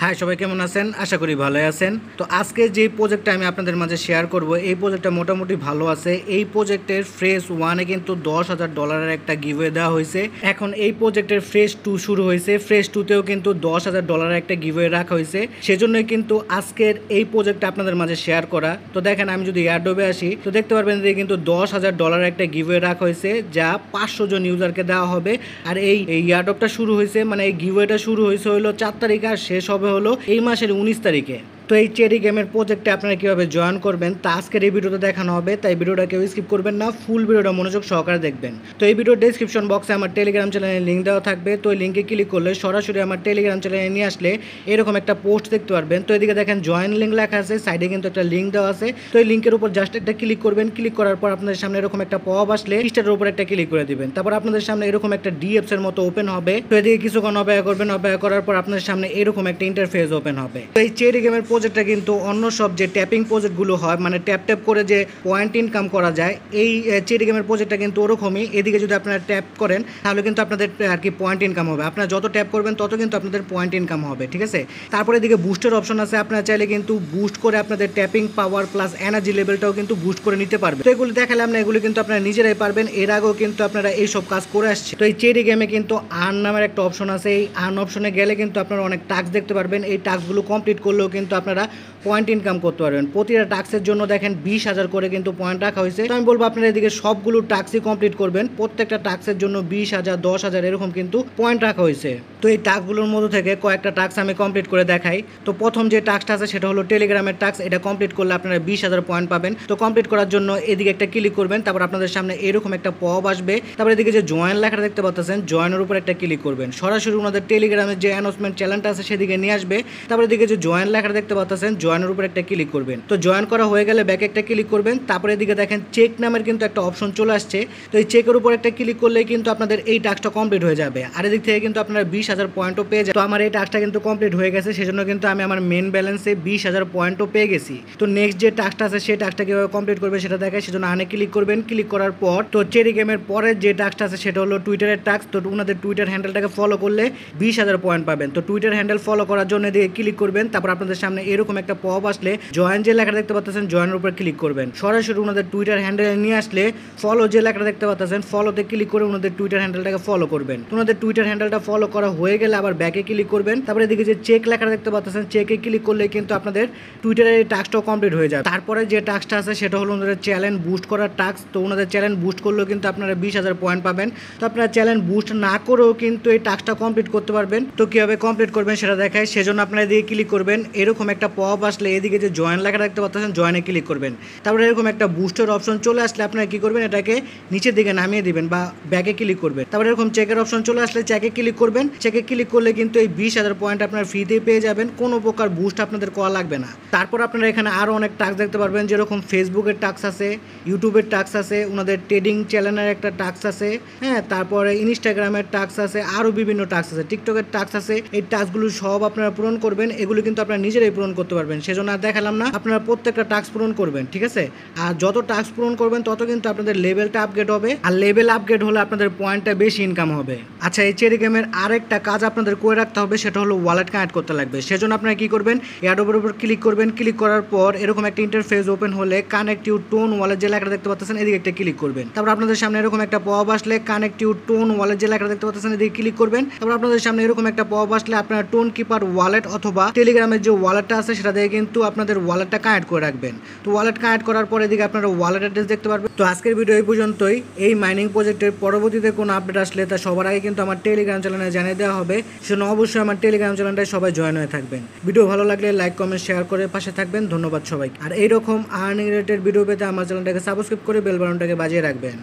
High সবাই কেমন আছেন? আশা করি ভালোই আছেন। তো আজকে যে প্রজেক্টটা আমি আপনাদের মাঝে শেয়ার করব, এই প্রজেক্টটা মোটামুটি ভালো আছে। এই প্রজেক্টের ফ্রেশ 1 এ কিন্তু $10,000 একটা গিভওয়ে দেওয়া হয়েছে। এখন এই প্রজেক্টের ফ্রেশ 2 শুরু হয়েছে। ফ্রেশ 2 তেও কিন্তু $10,000 একটা গিভওয়ে রাখা হয়েছে। সেজন্যই কিন্তু আজকের এই প্রজেক্টটা আপনাদের মাঝে শেয়ার করা। তো দেখেন, আমি যদি এয়ারড্রপে আসি তো দেখতে পারবেন যে কিন্তু $10,000 একটা গিভওয়ে রাখা হয়েছে, যা 500 জন ইউজারকে দেওয়া হবে। আর এই এয়ারড্রপটা শুরু হয়েছে, মানে এই গিভওয়েটা শুরু হয়েছে হলো 4 তারিখ আর শেষ হবে হলো এই মাসের 19 তারিখে। তো এই চেরি গেমের প্রজেক্টে আপনারা কীভাবে জয়েন করবেন তা আজকের এই ভিডিওতে দেখানো হবে, তাই ভিডিওটা কেউ স্কিপ করবেন না, ফুল ভিডিওটা মনোযোগ সহকারে দেখবেন। তো এই ভিডিওর ডেসক্রিপশন বক্সে আমার টেলিগ্রাম চ্যানেলের লিঙ্ক দেওয়া থাকবে। তো এই লিঙ্কে ক্লিক করলে সরাসরি আমার টেলিগ্রাম চ্যানেলে নিয়ে আসলে এরকম একটা পোস্ট দেখতে পারবেন। তো এদিকে দেখেন জয়েন লিঙ্ক লেখা আছে, সাইডে কিন্তু একটা লিঙ্ক দেওয়া আছে। তো এই লিঙ্কের উপর জাস্ট একটা ক্লিক করবেন। ক্লিক করার পর আপনাদের সামনে এরকম একটা পপ আসলে স্টারের উপর একটা ক্লিক করে দিবেন। তারপর আপনাদের সামনে এরকম একটা ডিএপস এর মতো ওপেন হবে। তো এদিকে কিছুক্ষণ অপেক্ষা করবেন। অপেক্ষা করার পর আপনাদের সামনে এরকম একটা ইন্টারফেস ওপেন হবে। তো এই চেরি গেমের প্রজেক্টটা কিন্তু অন্য সব যে ট্যাপিং প্রজেক্টগুলো হয়, মানে ট্যাপ ট্যাপ করে যে পয়েন্ট ইনকাম করা যায়, এই চেরি গেমের প্রজেক্টটা কিন্তু ওরকমই। এদিকে যদি আপনারা ট্যাপ করেন তাহলে কিন্তু আপনাদের আর কি পয়েন্ট ইনকাম হবে। আপনারা যত ট্যাপ করবেন তত কিন্তু আপনাদের পয়েন্ট ইনকাম হবে, ঠিক আছে। তারপরে এদিকে বুস্টের অপশন আছে, আপনারা চাইলে কিন্তু বুস্ট করে আপনাদের ট্যাপিং পাওয়ার প্লাস এনার্জি লেভেলটাও কিন্তু বুস্ট করে নিতে পারবেন। তো এগুলো দেখালাম না, এগুলো কিন্তু আপনারা নিজেরাই পারবেন। এর আগেও কিন্তু আপনারা এইসব কাজ করে আসছে। তো এই চেরি গেমে কিন্তু আর্ন নামের একটা অপশন আছে। এই আর্ন অপশনে গেলে কিন্তু আপনারা অনেক টাস্ক দেখতে পারবেন। এই টাস্কগুলো কমপ্লিট করলেও কিন্তু আপনারা পয়েন্ট ইনকাম করতে পারবেন। প্রতিটা টাস্কের জন্য দেখেন 20,000 করে কিন্তু পয়েন্ট রাখা হয়েছে। তো আমি বলবো আপনারা এদিকে সবগুলো টাস্কই কমপ্লিট করবেন। প্রত্যেকটা টাস্কের জন্য 20,000 10,000 এরকম কিন্তু পয়েন্ট রাখা হয়েছে। তো এই টাস্কগুলোর মধ্যে থেকে কয়েকটা টাস্ক আমি কমপ্লিট করে দেখাই। তো প্রথম যে টাস্কটা আছে সেটা হলো টেলিগ্রামের টাস্ক। এটা কমপ্লিট করলে আপনারা 20,000 পয়েন্ট পাবেন। তো কমপ্লিট করার জন্য এদিকে একটা ক্লিক করবেন। তারপর আপনাদের সামনে এরকম একটা পপ আসবে। তারপর এদিকে যে জয়েন লেখাটা দেখতে পাচ্ছেন, জয়েনের উপর একটা ক্লিক করবেন। সরাসরি ওনাদের টেলিগ্রামের যে অ্যানাউন্সমেন্ট চ্যানেলটা আছে সেদিকে নিয়ে আসবে। তারপর এদিকে যে জয়েন লেখাটা দেখতে পাচ্ছেন, জয়েনের উপর একটা ক্লিক করবেন। তো জয়েন করা হয়ে গেলে ব্যাকে একটা ক্লিক করবেন। তারপরে এদিকে দেখেন চেক নামের কিন্তু একটা অপশন চলে আসছে। তো এই চেকের উপর একটা ক্লিক করলে কিন্তু আপনাদের এই টাস্কটা কমপ্লিট হয়ে যাবে। আর এদিক থেকে কিন্তু আপনারা 20,000 পয়েন্টও পেয়ে যাবেন। তো আমার এই টাস্কটা কিন্তু কমপ্লিট হয়ে গেছে, সেজন্য কিন্তু আমি আমার মেন ব্যালেন্সে 20,000 পয়েন্টও পেয়ে গেছি। তো নেক্সট যে টাস্কটা আছে সেই টাস্কটা কীভাবে কমপ্লিট করবে সেটা দেখায়, সেজন্য আনে ক্লিক করবেন। ক্লিক করার পর তো চেরি গেমের পরের যে টাস্কটা আছে সেটা হলো টুইটারের টাস্ক। তো ওনাদের টুইটার হ্যান্ডেলটাকে ফলো করলে 20,000 পয়েন্ট পাবেন। তো টুইটার হ্যান্ডেল ফলো করার জন্য এদিকে ক্লিক করবেন। তারপর আপনাদের সামনে এরকম একটা পপ আসলে জয়েন যে লেখাটা দেখতে পাচ্ছেন, জয়েনের উপর ক্লিক করবেন। সরাসরি ওনাদের টুইটার হ্যান্ডেলে নিয়ে আসলে ফলো যে লেখাটা দেখতে পাচ্ছেন, ফলোতে ক্লিক করে ওনাদের টুইটার হ্যান্ডেলটাকে ফলো করবেন। ওনাদের টুইটার হ্যান্ডেলটা ফলো করা হয়ে গেলে আবার ব্যাকে ক্লিক করবেন। তারপরে এদিকে যে চেক লেখাটা দেখতে পাচ্ছেন, চেকে ক্লিক করলে কিন্তু আপনাদের টুইটারের এই টাস্কটাও কমপ্লিট হয়ে যাবে। তারপরে যে টাস্কটা আছে সেটা হলো ওনাদের চ্যালেঞ্জ বুস্ট করার টাস্ক। তো ওনাদের চ্যালেঞ্জ বুস্ট করলেও কিন্তু আপনারা 20,000 পয়েন্ট পাবেন। তো আপনারা চ্যালেঞ্জ বুস্ট না করেও কিন্তু এই টাস্কটা কমপ্লিট করতে পারবেন। তো কীভাবে কমপ্লিট করবেন সেটা দেখায়, সেজন্য আপনারা এদিকে ক্লিক করবেন। এরকম একটা পপ আসলে এদিকে যে জয়েন লেখা দেখতে পাচ্ছেন, জয়েনে ক্লিক করবেন। তারপরে এরকম একটা বুস্টের অপশন চলে আসলে আপনারা কী করবেন, এটাকে নিচের দিকে নামিয়ে দিবেন বা ব্যাকে ক্লিক করবেন। তারপরে এরকম চেকের অপশন চলে আসলে চেকে ক্লিক করবেন। চেকে ক্লিক করলে কিন্তু এই 20,000 পয়েন্ট আপনার ফ্রিতেই পেয়ে যাবেন, কোনো প্রকার বুস্ট আপনাদের করা লাগবে না। তারপর আপনারা এখানে আরও অনেক টাস্ক দেখতে পারবেন, যেরকম ফেসবুকের টাস্ক আছে, ইউটিউবের টাস্ক আছে, ওনাদের ট্রেডিং চ্যানেলের একটা টাস্ক আছে, হ্যাঁ, তারপরে ইনস্টাগ্রামের টাস্ক আছে, আরও বিভিন্ন টাস্ক আছে, টিকটকের টাস্ক আছে। এই টাস্কগুলো সব আপনারা পূরণ করবেন। এগুলো কিন্তু আপনারা নিজেরাই পূরণ করতে পারবেন, সেজন্য আর দেখালাম না। আপনারা প্রত্যেকটা টাস্ক পূরণ করবেন, ঠিক আছে। আর যত টাস্ক পূরণ করবেন তত কিন্তু আপনাদের লেভেলটা আপগ্রেড হবে। আর লেভেল আপগ্রেড হলে আপনাদের পয়েন্টটা বেশি ইনকাম হবে। আচ্ছা, এই চেরি গেমের আরেকটা কাজ আপনাদের করে রাখতে হবে, সেটা হলো ওয়ালেট কানেক্ট করতে লাগবে। সেজন্য আপনারা কি করবেন, এয়ারড্রপের উপর ক্লিক করবেন। ক্লিক করার পর এরকম একটা ইন্টারফেস ওপেন হলে কানেক্ট ইউর টোন ওয়ালেট যে লেখাটা দেখতে পাচ্ছেন এদিকে একটা ক্লিক করবেন। তারপর আপনাদের সামনে এরকম একটা পপ আসলে কানেক্ট ইউর টোন ওয়ালেট যে লেখাটা দেখতে পাচ্ছেন এদিকে ক্লিক করবেন। তারপর আপনাদের সামনে এরকম একটা পপ আসলে আপনারা টোন কিপার ওয়ালেট অথবা টেলিগ্রামের যে ওয়ালেটটা আছে সেটা দিয়ে কিন্তু আপনাদের ওয়ালেটটা কানেক্ট করে রাখবেন। তো ওয়ালেট কানেক্ট করার পর এদিকে আপনারা ওয়ালেট অ্যাড্রেস দেখতে পারবেন। তো আজকের ভিডিও এই পর্যন্তই। এই মাইনিং প্রজেক্টের পরবর্তীতে কোনো আপডেট আসলে তা সবার আগে কিন্তু আমার টেলিগ্রাম চ্যানেলে জানিয়ে দেওয়া হবে, সেজন্য অবশ্যই আমার টেলিগ্রাম চ্যানেলটায় সবাই জয়েন হয়ে থাকবেন। ভিডিও ভালো লাগলে লাইক কমেন্ট শেয়ার করে পাশে থাকবেন। ধন্যবাদ সবাই। আর এইরকম আর্নিং রিলেটেড ভিডিও পেতে আমার চ্যানেলটাকে সাবস্ক্রাইব করে বেল বাটনটাকে বাজিয়ে রাখবেন।